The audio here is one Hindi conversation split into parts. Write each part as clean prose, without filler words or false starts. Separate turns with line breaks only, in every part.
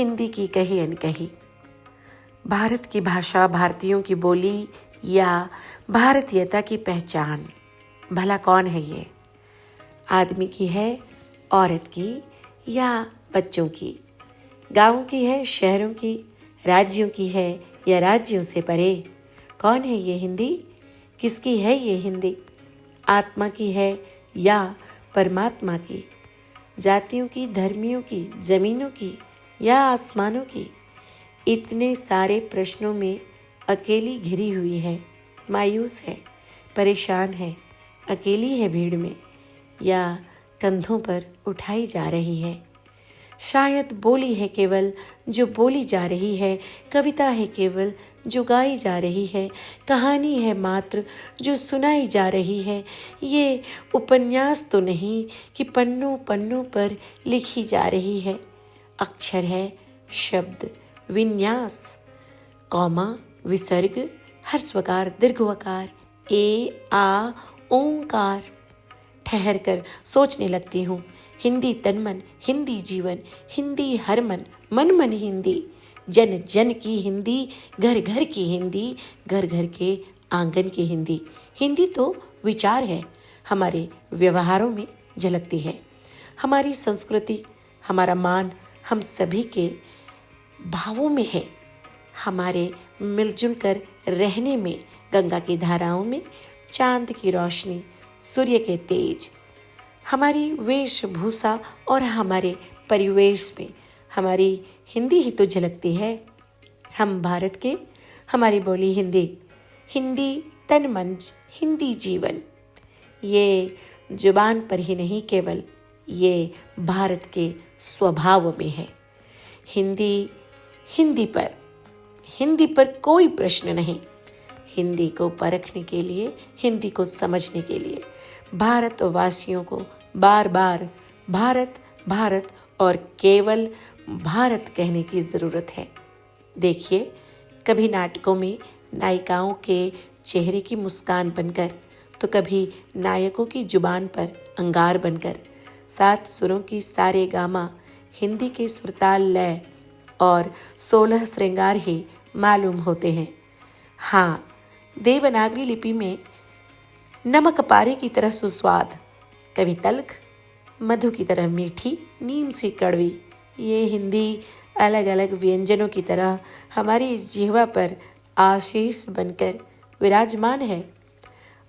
हिंदी की कही अनकही। भारत की भाषा, भारतीयों की बोली या भारतीयता की पहचान, भला कौन है ये? आदमी की है, औरत की या बच्चों की? गाँवों की है, शहरों की? राज्यों की है या राज्यों से परे? कौन है ये हिंदी? किसकी है ये हिंदी? आत्मा की है या परमात्मा की? जातियों की, धर्मियों की, जमीनों की या आसमानों की? इतने सारे प्रश्नों में अकेली घिरी हुई है, मायूस है, परेशान है, अकेली है भीड़ में या कंधों पर उठाई जा रही है। शायद बोली है केवल जो बोली जा रही है, कविता है केवल जो गाई जा रही है, कहानी है मात्र जो सुनाई जा रही है। ये उपन्यास तो नहीं कि पन्नों पन्नों पर लिखी जा रही है। अक्षर है, शब्द, विन्यास, कौमा, विसर्ग, ह्रस्वकार, दीर्घवकार, ए, आ, ओंकार। ठहर कर सोचने लगती हूँ। हिंदी तन मन, हिंदी जीवन, हिंदी हर मन, मन मन हिंदी, जन जन की हिंदी, घर घर की हिंदी, घर घर के आंगन की हिंदी। हिंदी तो विचार है, हमारे व्यवहारों में झलकती है। हमारी संस्कृति, हमारा मान हम सभी के भावों में है। हमारे मिलजुल कर रहने में, गंगा की धाराओं में, चांद की रोशनी, सूर्य के तेज, हमारी वेशभूषा और हमारे परिवेश में हमारी हिंदी ही तो झलकती है। हम भारत के, हमारी बोली हिंदी, हिंदी तन मन, हिंदी जीवन। ये जुबान पर ही नहीं, केवल ये भारत के स्वभाव में है। हिंदी, हिंदी पर कोई प्रश्न नहीं। हिंदी को परखने के लिए, हिंदी को समझने के लिए भारतवासियों को बार बार भारत भारत और केवल भारत कहने की ज़रूरत है। देखिए, कभी नाटकों में नायिकाओं के चेहरे की मुस्कान बनकर, तो कभी नायकों की जुबान पर अंगार बनकर, 7 सुरों की सारे गामा, हिंदी के सुरताल लय और 16 श्रृंगार ही मालूम होते हैं। हाँ, देवनागरी लिपि में नमक पारे की तरह सुस्वाद, कभी तल्ख, मधु की तरह मीठी, नीम सी कड़वी, ये हिंदी अलग अलग व्यंजनों की तरह हमारी जिह्वा पर आशीष बनकर विराजमान है।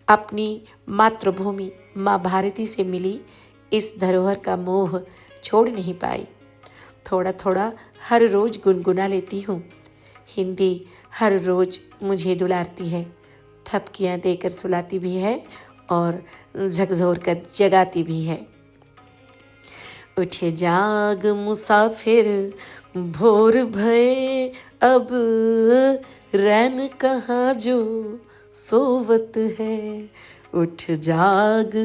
अपनी मातृभूमि माँ भारती से मिली इस धरोहर का मोह छोड़ नहीं पाई। थोड़ा थोड़ा हर रोज गुनगुना लेती हूँ। हिंदी हर रोज मुझे दुलारती है, थपकियाँ देकर सुलाती भी है और झकझोर कर जगाती भी है। उठे जाग मुसाफिर, भोर भये अब, रैन कहाँ जो सोवत है। उठ जाग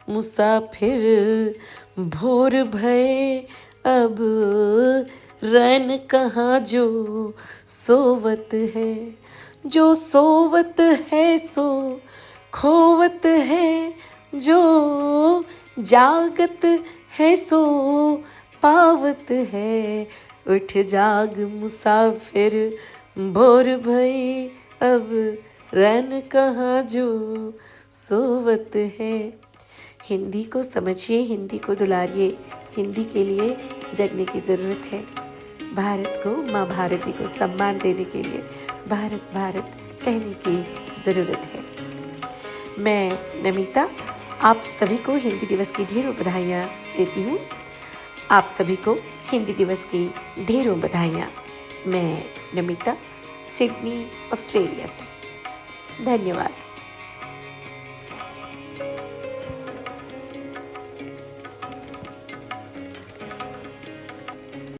मुसाफिर, भोर भये अब, रैन कहाँ जो सोवत है। जो सोवत है सो खोवत है, जो जागत है सो पावत है। उठ जाग मुसाफिर, भोर भई अब, रैन कहाँ जो सोवत है। हिंदी को समझिए, हिंदी को दुलारिए। हिंदी के लिए जगने की ज़रूरत है। भारत को, माँ भारती को सम्मान देने के लिए भारत भारत कहने की ज़रूरत है। मैं नमिता आप सभी को हिंदी दिवस की ढेरों बधाइयाँ देती हूँ। आप सभी को हिंदी दिवस की ढेरों बधाइयाँ। मैं नमिता, सिडनी, ऑस्ट्रेलिया से। धन्यवाद।